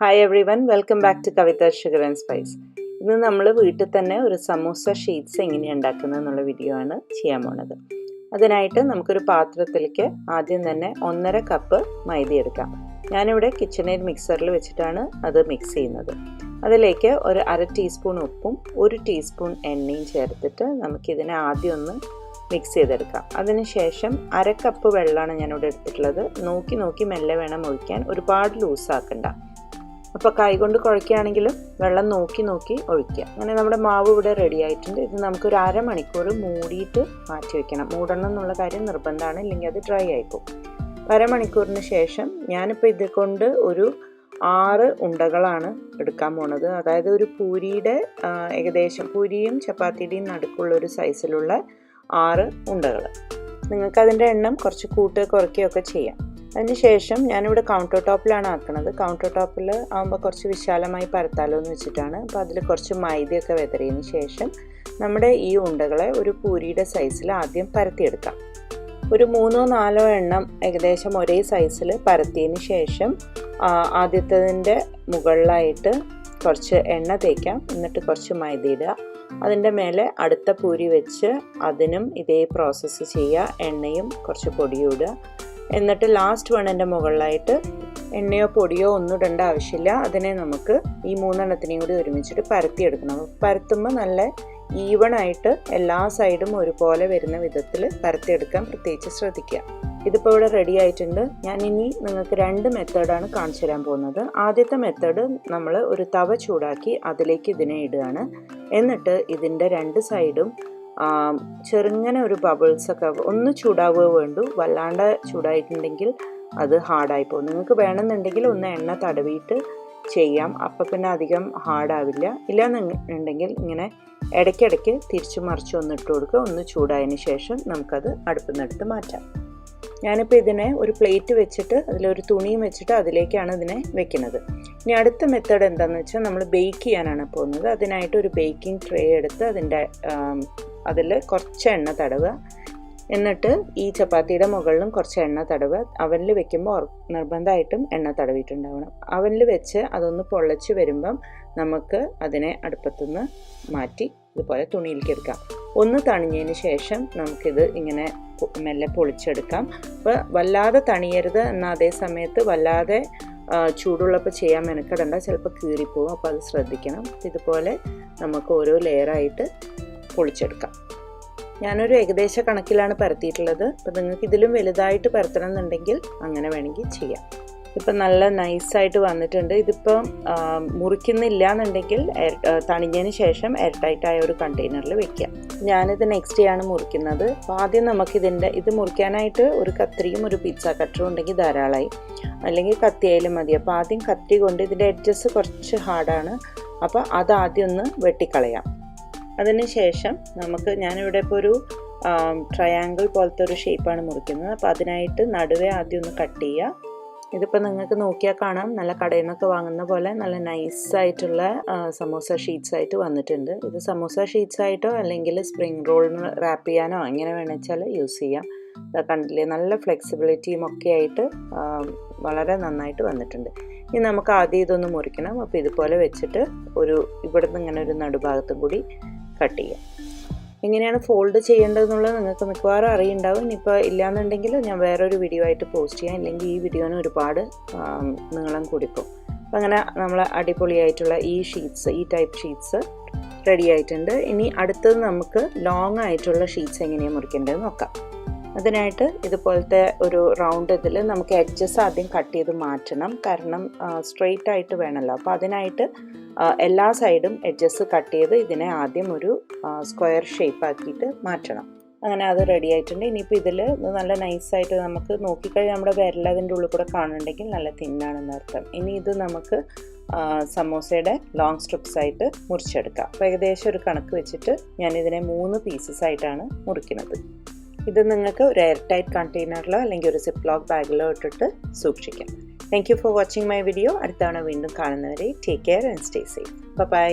Hi everyone, welcome back to Kavitha sugar and spice. ഇന്ന് നമ്മൾ വീട്ടിൽ തന്നെ ഒരു സമൂസ ഷീറ്റ്സ് എങ്ങനെയാണ് ഉണ്ടാക്കുന്നത് എന്നുള്ള വീഡിയോ ആണ് ചെയ്യാൻ പോണത്. അതിനായിട്ട് നമുക്കൊരു പാത്രത്തിലേക്ക് ആദ്യം തന്നെ 1.5 കപ്പ് മൈദ എടുക്കാം. ഞാനിവിടെ കിച്ചൺ എയ്ഡ് മിക്സറിൽ വെച്ചിട്ടാണ് അത് മിക്സ് ചെയ്യുന്നത്. അതിലേക്ക് ഒരു 1/2 ടീസ്പൂൺ ഉപ്പും 1 ടീസ്പൂൺ എണ്ണയും ചേർത്തിട്ട് നമുക്കിതിനെ ആദ്യം ഒന്ന് മിക്സ് ചെയ്തെടുക്കാം. അതിനുശേഷം 1/2 കപ്പ് വെള്ളമാണ് ഞാനിവിടെ എടുത്തിട്ടുള്ളത്. നോക്കി മെല്ലെ വേണം ഒഴിക്കാൻ, ഒരുപാട് ലൂസാക്കണ്ട. അപ്പോൾ കൈകൊണ്ട് കുഴക്കുകയാണെങ്കിലും വെള്ളം നോക്കി ഒഴിക്കുക. അങ്ങനെ നമ്മുടെ മാവ് ഇവിടെ റെഡി ആയിട്ടുണ്ട്. ഇത് നമുക്കൊരു 1/2 മണിക്കൂർ മൂടിയിട്ട് മാറ്റി വയ്ക്കണം. മൂടണം എന്നുള്ള കാര്യം നിർബന്ധമാണ്, ഇല്ലെങ്കിൽ അത് ഡ്രൈ ആയിപ്പോവും. 1/2 മണിക്കൂറിന് ശേഷം ഞാനിപ്പോൾ ഇത് കൊണ്ട് ഒരു 6 ഉണ്ടകളാണ് എടുക്കാൻ പോണത്. അതായത് ഒരു പൂരിയുടെ ഏകദേശം പൂരിയും ചപ്പാത്തിയുടെയും നടുക്കുള്ള ഒരു സൈസിലുള്ള 6 ഉണ്ടകൾ. നിങ്ങൾക്കതിൻ്റെ എണ്ണം കുറച്ച് കുറയ്ക്കുകയൊക്കെ ചെയ്യാം. അതിനുശേഷം ഞാനിവിടെ കൗണ്ടർ ടോപ്പിലാണ് ആക്കുന്നത്. കൗണ്ടർ ടോപ്പിൽ ആകുമ്പോൾ കുറച്ച് വിശാലമായി പരത്താലോ എന്ന് വെച്ചിട്ടാണ്. അപ്പോൾ അതിൽ കുറച്ച് മൈദയൊക്കെ വെതറിയതിന് ശേഷം നമ്മുടെ ഈ ഉണ്ടകളെ ഒരു പൂരിയുടെ സൈസിൽ ആദ്യം പരത്തിയെടുക്കാം. ഒരു 3-4 എണ്ണം ഏകദേശം ഒരേ സൈസിൽ പരത്തിയതിന് ശേഷം ആദ്യത്തതിൻ്റെ മുകളിലായിട്ട് കുറച്ച് എണ്ണ തേക്കാം. എന്നിട്ട് കുറച്ച് മൈദ ഇടുക. അതിൻ്റെ മേലെ അടുത്ത പൂരി വെച്ച് അതിനും ഇതേ പ്രോസസ്സ് ചെയ്യുക. എണ്ണയും കുറച്ച് പൊടിയും ഇടുക. എന്നിട്ട് ലാസ്റ്റ് വണ്ണിൻ്റെ മുകളിലായിട്ട് എണ്ണയോ പൊടിയോ ഒന്നും ഇടേണ്ട ആവശ്യമില്ല. അതിനെ നമുക്ക് ഈ 3 എണ്ണത്തിനെയും കൂടി ഒരുമിച്ചിട്ട് പരത്തിയെടുക്കണം. പരത്തുമ്പോൾ നല്ല ഈവണായിട്ട് എല്ലാ സൈഡും ഒരുപോലെ വരുന്ന വിധത്തിൽ പരത്തിയെടുക്കാൻ പ്രത്യേകിച്ച് ശ്രദ്ധിക്കുക. ഇതിപ്പോൾ ഇവിടെ റെഡി ആയിട്ടുണ്ട്. ഞാനിനി നിങ്ങൾക്ക് 2 മെത്തേഡാണ് കാണിച്ചു തരാൻ പോകുന്നത്. ആദ്യത്തെ മെത്തേഡ്, നമ്മൾ ഒരു തവ ചൂടാക്കി അതിലേക്ക് ഇതിനെ ഇടുകയാണ്. എന്നിട്ട് ഇതിൻ്റെ 2 സൈഡും ചെറുങ്ങനെ ഒരു ബബിൾസൊക്കെ ഒന്ന് ചൂടാവുക വേണ്ടു. വല്ലാണ്ട് ചൂടായിട്ടുണ്ടെങ്കിൽ അത് ഹാർഡായി പോകും. നിങ്ങൾക്ക് വേണമെന്നുണ്ടെങ്കിൽ ഒന്ന് എണ്ണ തടവിയിട്ട് ചെയ്യാം. അപ്പം പിന്നെ അധികം ഹാർഡാവില്ല. ഇല്ലാന്നുണ്ടെങ്കിൽ ഇങ്ങനെ ഇടയ്ക്കിടയ്ക്ക് തിരിച്ചു മറിച്ച് ഒന്ന് ഇട്ട് കൊടുക്കുക. ഒന്ന് ചൂടായതിന് ശേഷം നമുക്കത് അടുപ്പിൽ നിന്നെടുത്ത് മാറ്റാം. ഞാനിപ്പോൾ ഇതിനെ ഒരു പ്ലേറ്റ് വെച്ചിട്ട് അതിലൊരു തുണിയും വെച്ചിട്ട് അതിലേക്കാണ് ഇതിനെ വെക്കുന്നത്. ഇനി അടുത്ത മെത്തേഡ് എന്താണെന്ന് വെച്ചാൽ നമ്മൾ ബേക്ക് ചെയ്യാനാണ് പോകുന്നത്. അതിനായിട്ട് ഒരു ബേക്കിംഗ് ട്രേ എടുത്ത് അതിൽ കുറച്ച് എണ്ണ തടവുക. എന്നിട്ട് ഈ ചപ്പാത്തിയുടെ മുകളിലും കുറച്ച് എണ്ണ തടവുക. അവനിൽ വെക്കുമ്പോൾ നിർബന്ധമായിട്ടും എണ്ണ തടവിയിട്ടുണ്ടാവണം. അവനിൽ വെച്ച് അതൊന്ന് പൊള്ളച്ച് വരുമ്പം നമുക്ക് അതിനെ അടുപ്പത്തുനിന്ന് മാറ്റി ഇതുപോലെ തുണിയിലേക്ക് എടുക്കാം. ഒന്ന് തണിഞ്ഞതിന് ശേഷം നമുക്കിത് ഇങ്ങനെ മെല്ലെ പൊളിച്ചെടുക്കാം. അപ്പോൾ വല്ലാതെ തണിയരുത്, എന്നാൽ അതേ സമയത്ത് വല്ലാതെ ചൂടുള്ളപ്പോൾ ചെയ്യാൻ മെനക്കെടണ്ട, ചിലപ്പോൾ കീറിപ്പോവും. അപ്പോൾ അത് ശ്രദ്ധിക്കണം. ഇതുപോലെ നമുക്ക് ഓരോ ലെയറായിട്ട് പൊളിച്ചെടുക്കാം. ഞാനൊരു ഏകദേശ കണക്കിലാണ് പരത്തിയിട്ടുള്ളത്. അപ്പോൾ നിങ്ങൾക്ക് ഇതിലും വലുതായിട്ട് പരത്തണം എന്നുണ്ടെങ്കിൽ അങ്ങനെ വേണമെങ്കിൽ ചെയ്യാം. ഇപ്പം നല്ല നൈസായിട്ട് വന്നിട്ടുണ്ട്. ഇതിപ്പം മുറിക്കുന്നില്ല എന്നുണ്ടെങ്കിൽ തണിഞ്ഞതിന് ശേഷം എയർ ടൈറ്റായ ഒരു കണ്ടെയ്നറിൽ വെക്കുക. ഞാനിത് നെക്സ്റ്റ് ആണ് മുറിക്കുന്നത്. അപ്പോൾ ആദ്യം നമുക്കിതിൻ്റെ ഇത് മുറിക്കാനായിട്ട് ഒരു കത്രിയും ഒരു പിസ്സ കട്ടറും ഉണ്ടെങ്കിൽ ധാരാളമായി, അല്ലെങ്കിൽ കത്തിയായാലും മതി. അപ്പോൾ ആദ്യം കത്തി കൊണ്ട് ഇതിൻ്റെ എഡ്ജസ് കുറച്ച് ഹാർഡാണ്, അപ്പോൾ അത് ആദ്യം ഒന്ന് വെട്ടിക്കളയാം. അതിന് ശേഷം ഞാനിവിടെ ഇപ്പോൾ ഒരു ട്രയാങ്കിൾ പോലത്തെ ഒരു ഷേപ്പാണ് മുറിക്കുന്നത്. അപ്പോൾ അതിനായിട്ട് നടുവേ ആദ്യം ഒന്ന് കട്ട് ചെയ്യുക. ഇതിപ്പോൾ നിങ്ങൾക്ക് നോക്കിയാൽ കാണാം, നല്ല കടയിൽ നിന്നൊക്കെ വാങ്ങുന്ന പോലെ നല്ല നൈസായിട്ടുള്ള സമോസ ഷീറ്റ്സ് ആയിട്ട് വന്നിട്ടുണ്ട്. ഇത് സമോസ ഷീറ്റ്സ് ആയിട്ടോ അല്ലെങ്കിൽ സ്പ്രിംഗ് റോളിന് റാപ്പ് ചെയ്യാനോ എങ്ങനെ വേണമെന്ന് വെച്ചാൽ യൂസ് ചെയ്യാം. കണ്ടില്ലേ, നല്ല ഫ്ലെക്സിബിലിറ്റിയും ഒക്കെ ആയിട്ട് വളരെ നന്നായിട്ട് വന്നിട്ടുണ്ട്. ഇനി നമുക്ക് ആദ്യം ഇതൊന്ന് മുറിക്കണം. അപ്പോൾ ഇതുപോലെ വെച്ചിട്ട് ഇവിടെ നിന്ന് ഇങ്ങനെ ഒരു നടുഭാഗത്തും കൂടി കട്ട് ചെയ്യാം. എങ്ങനെയാണ് ഫോൾഡ് ചെയ്യേണ്ടതെന്നുള്ളത് നിങ്ങൾക്ക് മിക്കവാറും അറിയുണ്ടാവും. ഇനിയിപ്പോൾ ഇല്ലയെന്നുണ്ടെങ്കിൽ ഞാൻ വേറൊരു വീഡിയോ ആയിട്ട് പോസ്റ്റ് ചെയ്യാം, ഇല്ലെങ്കിൽ ഈ വീഡിയോന് ഒരുപാട് നീളം കൂടിപ്പോകും. അപ്പം അങ്ങനെ നമ്മൾ അടിപൊളിയായിട്ടുള്ള ഈ ടൈപ്പ് ഷീറ്റ്സ് റെഡി ആയിട്ടുണ്ട്. ഇനി അടുത്തത് നമുക്ക് ലോങ് ആയിട്ടുള്ള ഷീറ്റ്സ് എങ്ങനെയാണ് മുറിക്കേണ്ടതെന്ന് നോക്കാം. അതിനായിട്ട് ഇതുപോലത്തെ ഒരു റൗണ്ട് ഇതിൽ നമുക്ക് എഡ്ജസ് ആദ്യം കട്ട് ചെയ്ത് മാറ്റണം. കാരണം സ്ട്രെയിറ്റ് ആയിട്ട് വേണമല്ലോ. അപ്പോൾ അതിനായിട്ട് എല്ലാ സൈഡും എഡ്ജസ് കട്ട് ചെയ്ത് ഇതിനെ ആദ്യം ഒരു സ്ക്വയർ ഷേപ്പ് ആക്കിയിട്ട് മാറ്റണം. അങ്ങനെ അത് റെഡി ആയിട്ടുണ്ട്. ഇനിയിപ്പോൾ ഇതിൽ നല്ല നൈസായിട്ട് നമുക്ക് നോക്കിക്കഴിഞ്ഞാൽ നമ്മുടെ വിരൽ അതിൻ്റെ ഉള്ളിൽ കൂടെ കാണുന്നുണ്ടെങ്കിൽ നല്ല തിന്നാണെന്ന് അർത്ഥം. ഇനി ഇത് നമുക്ക് സമോസയുടെ ലോങ് സ്ട്രിപ്സ് ആയിട്ട് മുറിച്ചെടുക്കാം. അപ്പോൾ ഏകദേശം ഒരു കണക്ക് വെച്ചിട്ട് ഞാനിതിനെ 3 പീസസ് ആയിട്ടാണ് മുറിക്കുന്നത്. ഇത് നിങ്ങൾക്ക് ഒരു എയർ ടൈറ്റ് കണ്ടെയ്നറിലോ അല്ലെങ്കിൽ ഒരു സിപ്ലോക്ക് ബാഗിലോ ഇട്ടിട്ട് സൂക്ഷിക്കാം. Thank you for watching my video. അടുത്ത തവണ വീണ്ടും കാണുന്നവരെ take care and stay safe. By.